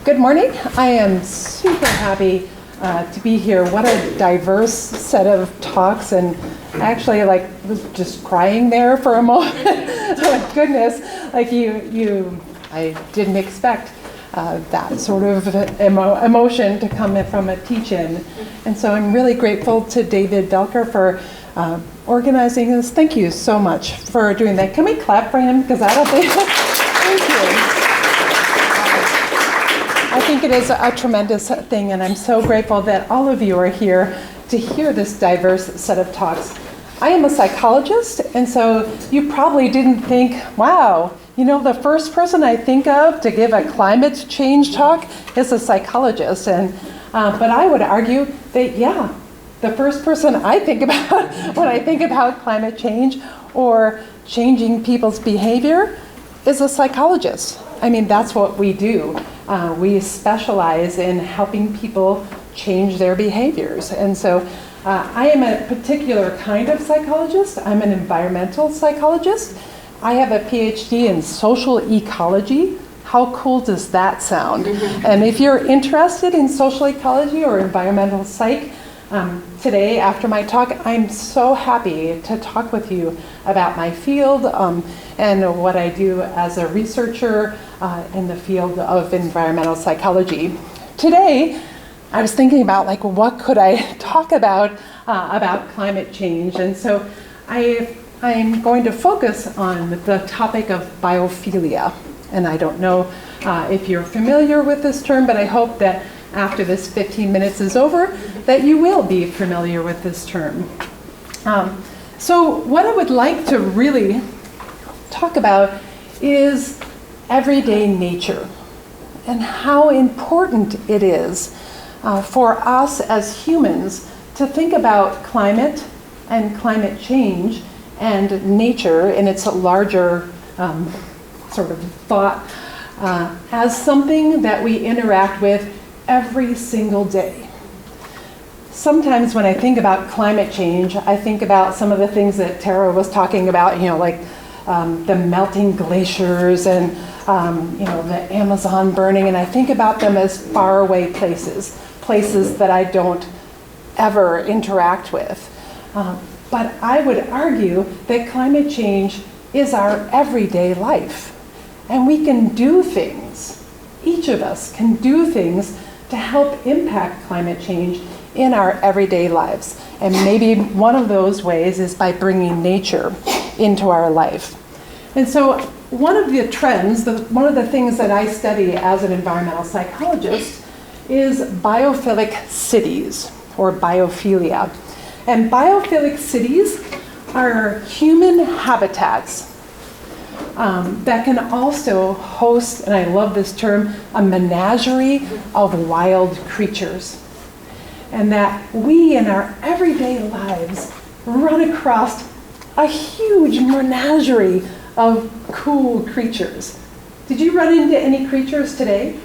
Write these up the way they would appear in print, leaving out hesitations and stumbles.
Good morning. I am super happy to be here. What a diverse set of talks, and actually was just crying there for a moment. Oh, goodness, I didn't expect that sort of emotion to come from a teach-in. And so I'm really grateful to David Belker for organizing this. Thank you so much for doing that. Can we clap for him? Because I don't think, thank you. I think it is a tremendous thing, and I'm so grateful that all of you are here to hear this diverse set of talks. I am a psychologist, and so you probably didn't think, wow, the first person I think of to give a climate change talk is a psychologist. But I would argue that, yeah, the first person I think about when I think about climate change or changing people's behavior is a psychologist. I mean, that's what we do. We specialize in helping people change their behaviors. And so I am a particular kind of psychologist. I'm an environmental psychologist. I have a PhD in social ecology. How cool does that sound? And if you're interested in social ecology or environmental psych, today after my talk, I'm so happy to talk with you about my field and what I do as a researcher in the field of environmental psychology. Today, I was thinking about what could I talk about climate change, and so I'm going to focus on the topic of biophilia. And I don't know if you're familiar with this term, but I hope that after this 15 minutes is over, that you will be familiar with this term. So what I would like to really talk about is everyday nature and how important it is for us as humans to think about climate and climate change and nature in its larger sort of thought as something that we interact with every single day. Sometimes when I think about climate change, I think about some of the things that Tara was talking about, the melting glaciers and the Amazon burning, and I think about them as faraway places that I don't ever interact with. But I would argue that climate change is our everyday life. And we can do things, each of us can do things to help impact climate change in our everyday lives. And maybe one of those ways is by bringing nature into our life. And so one of the trends, one of the things that I study as an environmental psychologist is biophilic cities, or biophilia. And biophilic cities are human habitats that can also host, and I love this term, a menagerie of wild creatures. And that we in our everyday lives run across a huge menagerie of cool creatures. Did you run into any creatures today?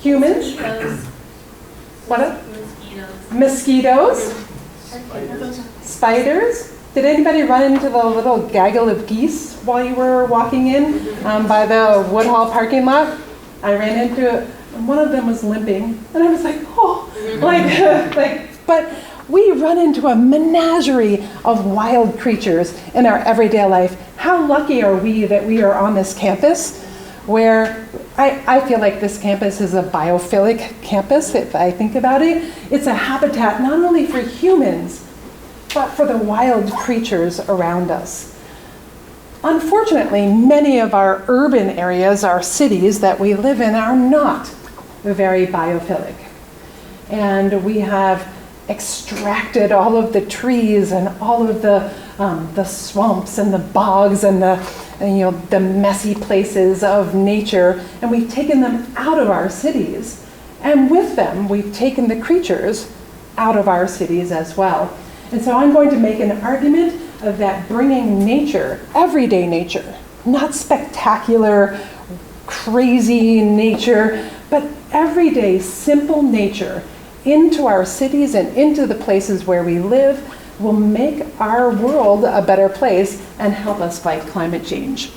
Humans? Mosquitoes. What? Mosquitoes? Spiders? Did anybody run into the little gaggle of geese while you were walking in by the Woodhall parking lot? I ran into it, and one of them was limping, and I was like, oh, but we run into a menagerie of wild creatures in our everyday life. How lucky are we that we are on this campus where I feel like this campus is a biophilic campus, if I think about it. It's a habitat not only for humans, but for the wild creatures around us. Unfortunately, many of our urban areas, our cities that we live in, are not very biophilic. And we have extracted all of the trees and all of the swamps and the bogs and the messy places of nature, and we've taken them out of our cities. And with them, we've taken the creatures out of our cities as well. And so I'm going to make an argument of that bringing nature, everyday nature, not spectacular, crazy nature, but everyday simple nature into our cities and into the places where we live will make our world a better place and help us fight climate change.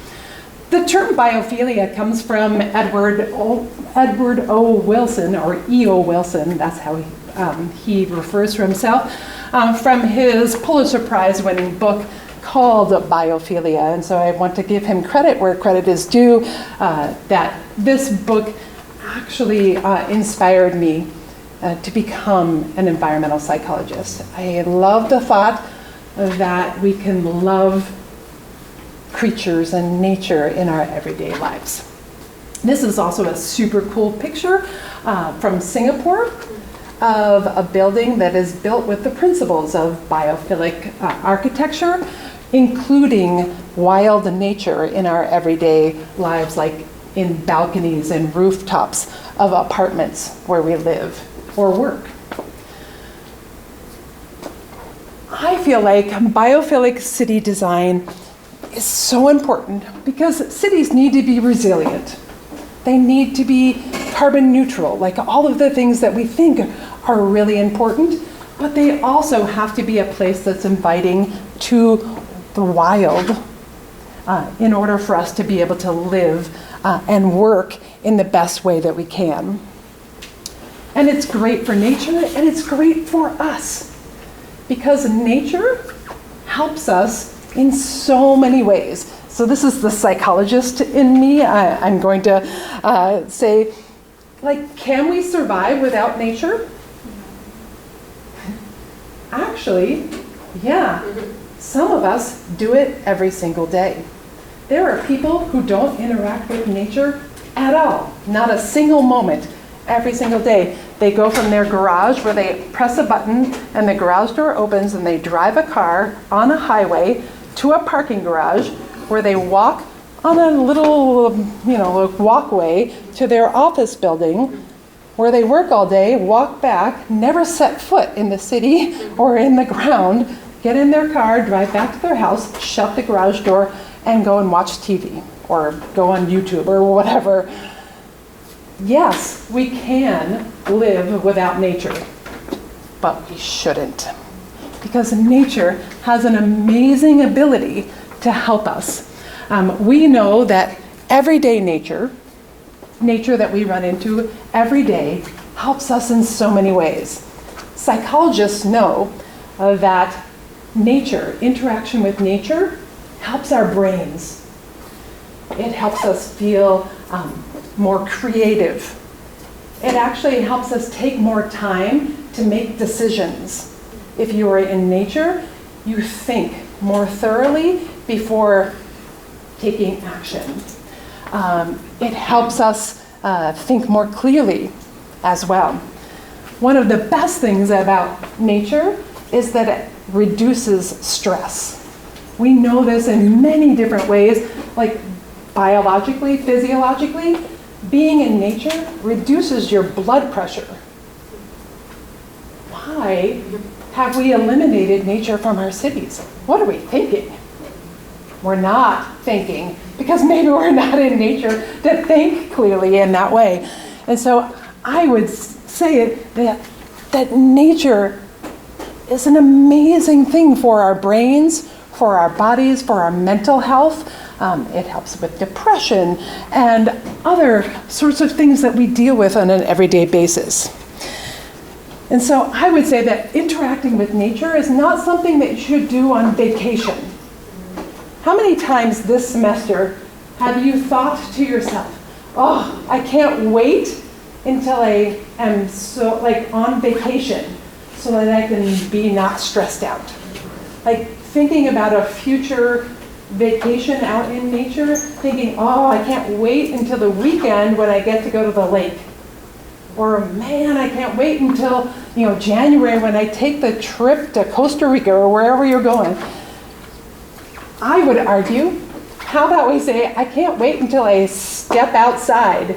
The term biophilia comes from Edward O. Wilson, or E.O. Wilson, that's how he refers to himself, from his Pulitzer Prize-winning book called Biophilia. And so I want to give him credit where credit is due, that this book actually inspired me to become an environmental psychologist. I love the thought that we can love creatures and nature in our everyday lives. This is also a super cool picture from Singapore of a building that is built with the principles of biophilic architecture, including wild nature in our everyday lives, like in balconies and rooftops of apartments where we live or work. I feel like biophilic city design is so important because cities need to be resilient. They need to be carbon neutral, like all of the things that we think are really important, but they also have to be a place that's inviting to the wild in order for us to be able to live and work in the best way that we can. And it's great for nature, and it's great for us, because nature helps us in so many ways. So this is the psychologist in me. I'm going to say, like, can we survive without nature? Actually, yeah. Some of us do it every single day. There are people who don't interact with nature at all, not a single moment, every single day. They go from their garage where they press a button and the garage door opens and they drive a car on a highway to a parking garage where they walk on a little, walkway to their office building where they work all day, walk back, never set foot in the city or in the ground, get in their car, drive back to their house, shut the garage door, and go and watch TV or go on YouTube or whatever. Yes, we can live without nature, but we shouldn't, because nature has an amazing ability to help us. We know that everyday nature that we run into every day helps us in so many ways. Psychologists know that interaction with nature helps our brains. It helps us feel more creative. It actually helps us take more time to make decisions. If you are in nature, you think more thoroughly before taking action. It helps us think more clearly as well. One of the best things about nature is that it reduces stress. We know this in many different ways, like biologically, physiologically. Being in nature reduces your blood pressure. Why have we eliminated nature from our cities? What are we thinking? We're not thinking, because maybe we're not in nature to think clearly in that way. And so I would say that nature is an amazing thing for our brains, for our bodies, for our mental health. It helps with depression and other sorts of things that we deal with on an everyday basis. And so I would say that interacting with nature is not something that you should do on vacation. How many times this semester have you thought to yourself, oh, I can't wait until I am on vacation so that I can be not stressed out? Like thinking about a future vacation out in nature, thinking, oh, I can't wait until the weekend when I get to go to the lake. Or, man, I can't wait until January when I take the trip to Costa Rica or wherever you're going. I would argue, how about we say, I can't wait until I step outside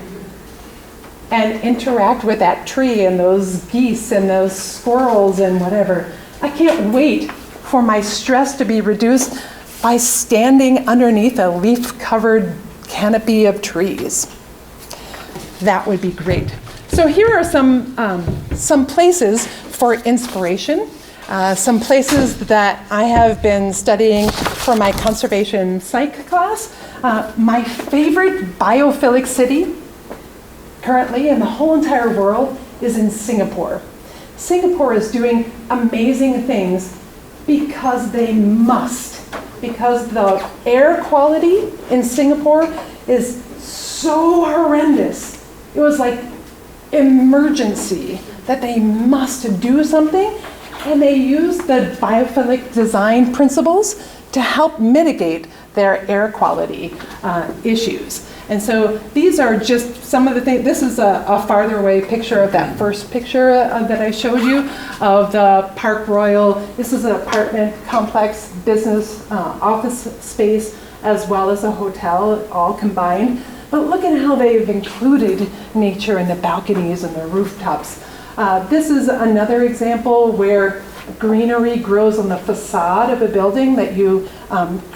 and interact with that tree and those geese and those squirrels and whatever. I can't wait for my stress to be reduced by standing underneath a leaf-covered canopy of trees. That would be great. So here are some places for inspiration, some places that I have been studying for my conservation psych class. My favorite biophilic city currently in the whole entire world is in Singapore. Singapore is doing amazing things because they must, because the air quality in Singapore is so horrendous. It was like emergency that they must do something, and they use the biophilic design principles to help mitigate their air quality issues. And so these are just some of the things. This is a farther away picture of that first picture that I showed you of the Park Royal. This is an apartment complex, business, office space, as well as a hotel, all combined. But look at how they've included nature in the balconies and the rooftops. This is another example where greenery grows on the facade of a building, that you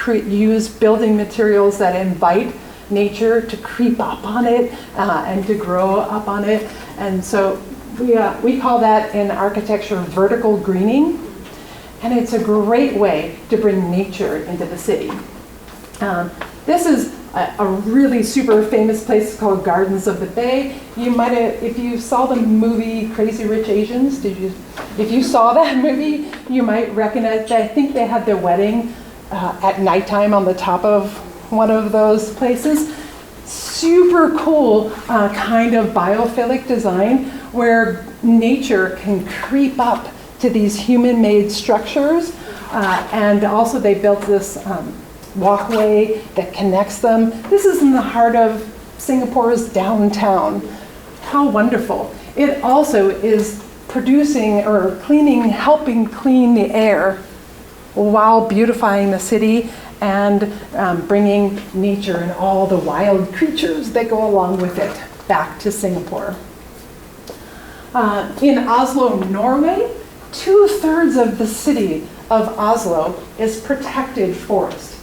use building materials that invite nature to creep up on it and to grow up on it. And so we call that in architecture vertical greening. And it's a great way to bring nature into the city. This is a really super famous place called Gardens of the Bay. You might have, if you saw the movie Crazy Rich Asians, if you saw that movie, you might recognize that. I think they had their wedding at nighttime on the top of one of those places. Super cool kind of biophilic design where nature can creep up to these human-made structures. And also they built this walkway that connects them. This is in the heart of Singapore's downtown. How wonderful. It also is producing or cleaning, helping clean the air while beautifying the city and bringing nature and all the wild creatures that go along with it back to Singapore. In Oslo, Norway, 2/3 of the city of Oslo is protected forest.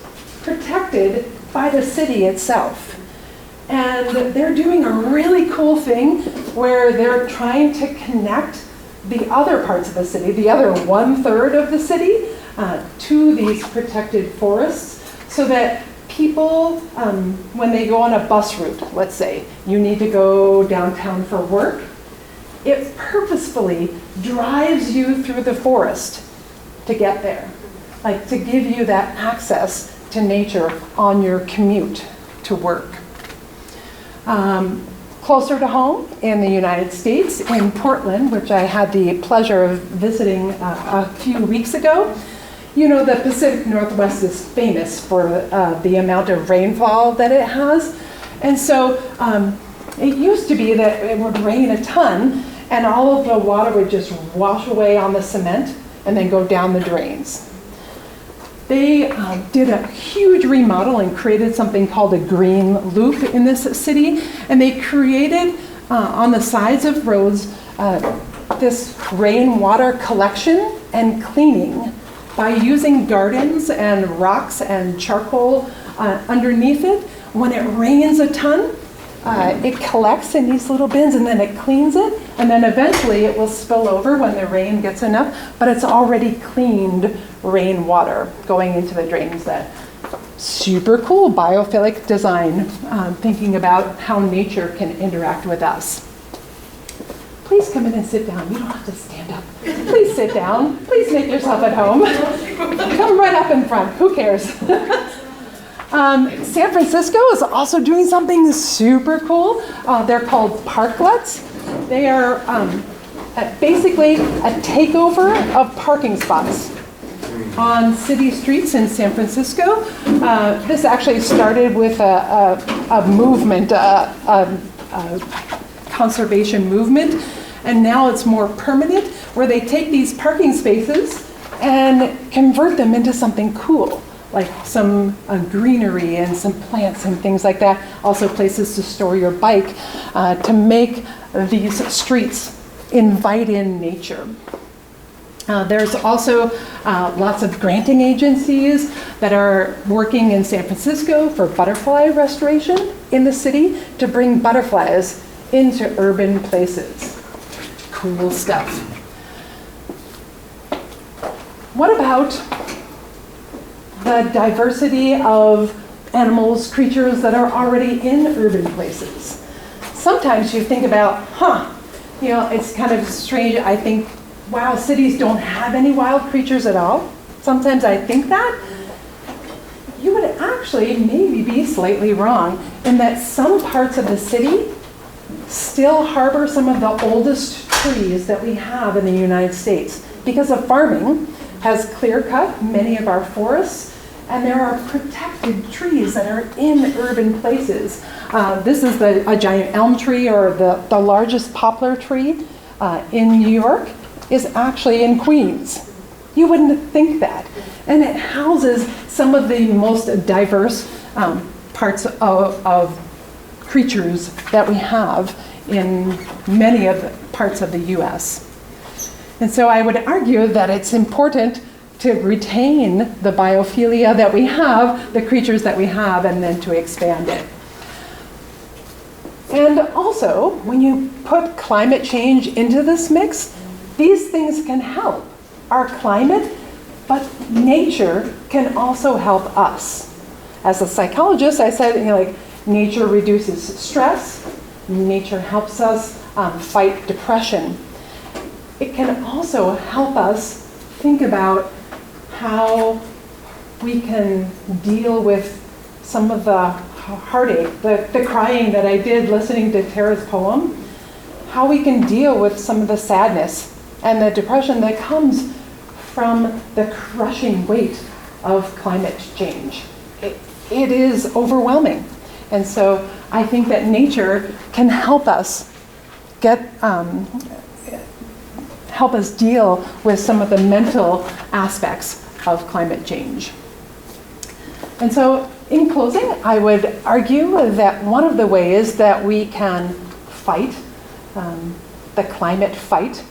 Protected by the city itself. And they're doing a really cool thing where they're trying to connect the other parts of the city, the other 1/3 of the city, to these protected forests, so that people, when they go on a bus route, let's say, you need to go downtown for work, it purposefully drives you through the forest to get there, like to give you that access to nature on your commute to work. Closer to home in the United States, in Portland, which I had the pleasure of visiting a few weeks ago, you know, the Pacific Northwest is famous for the amount of rainfall that it has. And so it used to be that it would rain a ton and all of the water would just wash away on the cement and then go down the drains. They did a huge remodel and created something called a green loop in this city. And they created on the sides of roads this rainwater collection and cleaning by using gardens and rocks and charcoal underneath it. When it rains a ton, it collects in these little bins and then it cleans it. And then eventually it will spill over when the rain gets enough, but it's already cleaned rainwater going into the drains. That super cool biophilic design, thinking about how nature can interact with us. Please come in and sit down. You don't have to stand up. Please sit down. Please make yourself at home. Come right up in front. Who cares? San Francisco is also doing something super cool. They're called parklets. They are basically a takeover of parking spots on city streets in San Francisco. This actually started with a movement, a conservation movement, and now it's more permanent, where they take these parking spaces and convert them into something cool, like some greenery and some plants and things like that. Also places to store your bike, to make these streets invite in nature. There's also lots of granting agencies that are working in San Francisco for butterfly restoration in the city to bring butterflies into urban places. Cool stuff. What about the diversity of animals, creatures that are already in urban places. Sometimes you think about, it's kind of strange. I think, wow, cities don't have any wild creatures at all. Sometimes I think that. You would actually maybe be slightly wrong in that some parts of the city still harbor some of the oldest trees that we have in the United States. Because of farming has clear-cut many of our forests, and there are protected trees that are in urban places. This is a giant elm tree, or the largest poplar tree in New York is actually in Queens. You wouldn't think that. And it houses some of the most diverse parts of creatures that we have in many of the parts of the US. And so I would argue that it's important to retain the biophilia that we have, the creatures that we have, and then to expand it. And also, when you put climate change into this mix, these things can help our climate, but nature can also help us. As a psychologist, I said, nature reduces stress, nature helps us fight depression. It can also help us think about how we can deal with some of the heartache, the crying that I did listening to Tara's poem, how we can deal with some of the sadness and the depression that comes from the crushing weight of climate change. It is overwhelming. And so I think that nature can help us help us deal with some of the mental aspects of climate change. And so in closing, I would argue that one of the ways that we can fight the climate fight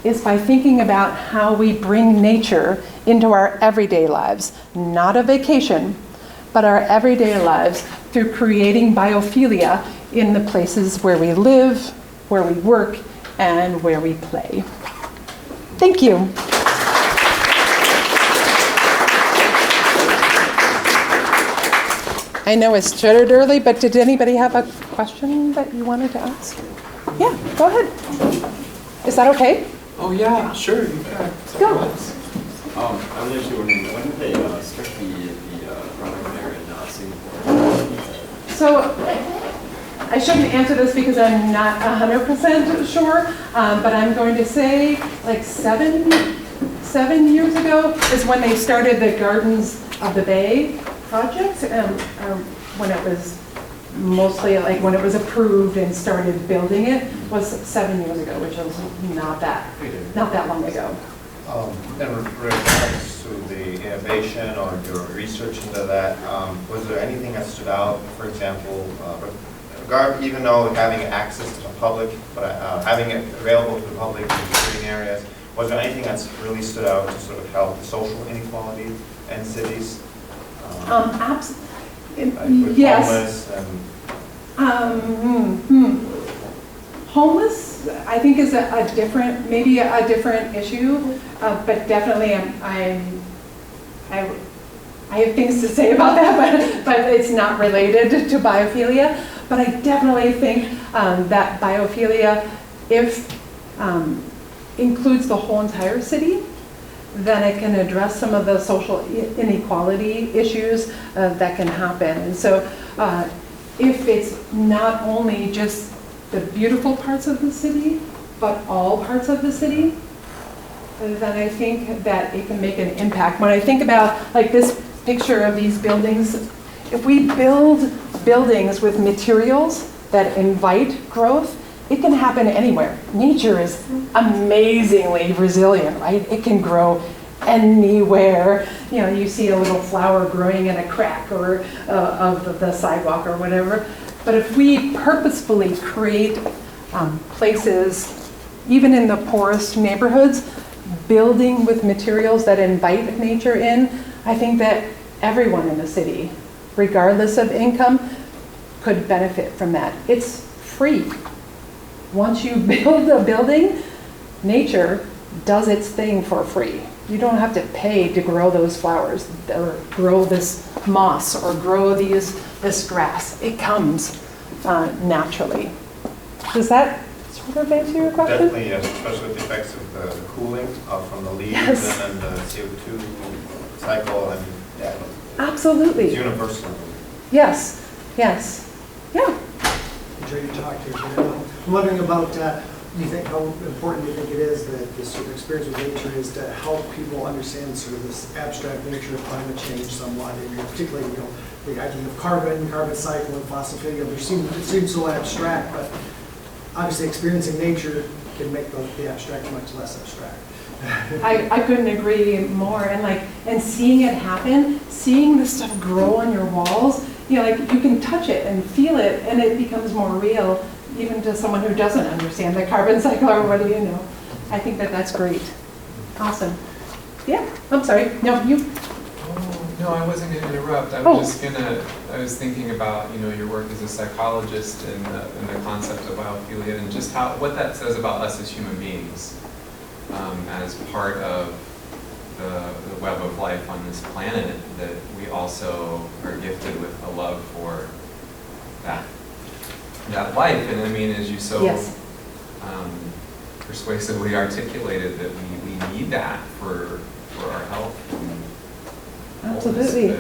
is by thinking about how we bring nature into our everyday lives, not a vacation, but our everyday lives through creating biophilia in the places where we live, where we work, and where we play. Thank you. I know it started early, but did anybody have a question that you wanted to ask? Yeah, go ahead. Is that okay? Oh yeah, sure. You can. Go. I was actually wondering, when did they start the product there in Singapore? So I shouldn't answer this because I'm not 100% sure, but I'm going to say like seven years ago is when they started the Gardens of the Bay project, when it was mostly like when it was approved and started building it was 7 years ago, which was not that long ago. In regards to the innovation or your research into that, was there anything that stood out? For example, even though having access to the public, but having it available to the public in certain areas, was there anything that's really stood out to sort of help the social inequality in cities? Like yes. Homeless and homeless, I think, is maybe a different issue, but definitely I have things to say about that, but it's not related to biophilia. But I definitely think that biophilia, if includes the whole entire city, then it can address some of the social inequality issues that can happen. And so if it's not only just the beautiful parts of the city, but all parts of the city, then I think that it can make an impact. When I think about like this picture of these buildings, if we build buildings with materials that invite growth, it can happen anywhere. Nature is amazingly resilient, right? It can grow anywhere. You see a little flower growing in a crack or of the sidewalk or whatever. But if we purposefully create places, even in the poorest neighborhoods, building with materials that invite nature in, I think that everyone in the city, regardless of income, could benefit from that. It's free. Once you build a building, nature does its thing for free. You don't have to pay to grow those flowers or grow this moss or grow this grass. It comes naturally. Does that sort of answer your question? Definitely, yes, especially with the effects of the cooling from the leaves Yes. and then the CO2 cycle, and yeah, it's absolutely. universal. Yes, yes, yeah. Enjoy your talk here, Georjeanna. I'm wondering about, do you think how important do you think it is that this sort of experience with nature is to help people understand sort of this abstract nature of climate change somewhat, and particularly, the idea of carbon cycle, and Biophilia. It seems so abstract, but obviously experiencing nature can make the abstract much less abstract. I couldn't agree more. And seeing it happen, seeing the stuff grow on your walls, like you can touch it and feel it, and it becomes more real, even to someone who doesn't understand the carbon cycle or what do you know. I think that's great. Awesome. Yeah, I'm sorry. No, you. No, I wasn't going to interrupt. I was thinking about, your work as a psychologist and the concept of biophilia and just what that says about us as human beings as part of the web of life on this planet, that we also are gifted with a love for that life. And I mean, as you so Yes. persuasively articulated, that we need that for our health. Absolutely.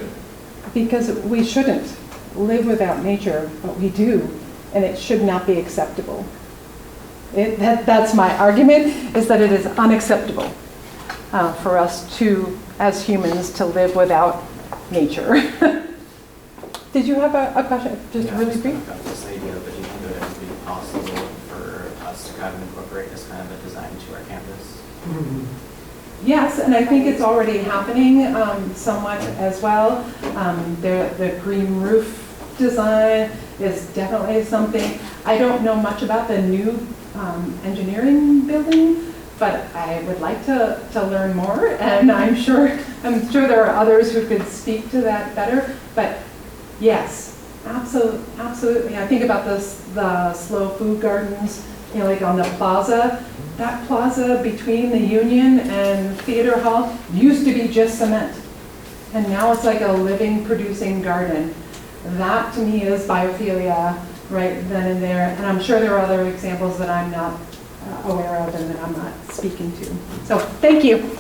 Because we shouldn't live without nature, but we do, and it should not be acceptable. That's my argument, is that it is unacceptable for us to, as humans, to live without nature. Did you have a question? Just really brief? About this idea, but do you think that it would be possible for us to kind of incorporate this kind of a design to our campus? Mhm. Yes, and I think it's already happening somewhat as well. The green roof design is definitely something. I don't know much about the new engineering building, but I would like to learn more, and I'm sure there are others who could speak to that better. But yes, absolutely. I think about the slow food gardens, like on the plaza. That plaza between the Union and Theater Hall used to be just cement, and now it's like a living, producing garden. That to me is biophilia right then and there, and I'm sure there are other examples that I'm not aware of and that I'm not speaking to. So thank you.